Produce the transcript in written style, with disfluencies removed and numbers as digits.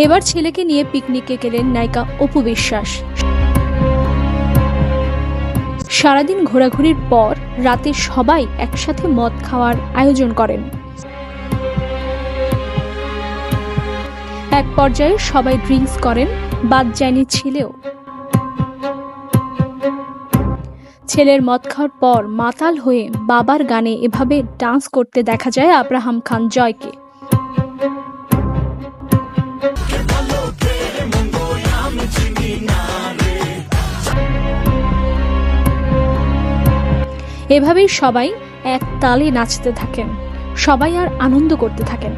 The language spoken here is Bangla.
এবার ছেলেকে নিয়ে পিকনিকে গেলেন নায়িকা অপু বিশ্বাস। সারাদিন ঘোরাঘুরির পর রাতে সবাই একসাথে মদ খাওয়ার আয়োজন করেন। এক পর্যায়ে সবাই ড্রিঙ্কস করেন, বাদ যায়নি ছেলেও। ছেলের মদ খাওয়ার পর মাতাল হয়ে বাবার গানে এভাবে ডান্স করতে দেখা যায় আব্রাহাম খান জয়কে। এভাবেই সবাই এক তালে নাচতে থাকেন, সবাই আর আনন্দ করতে থাকেন।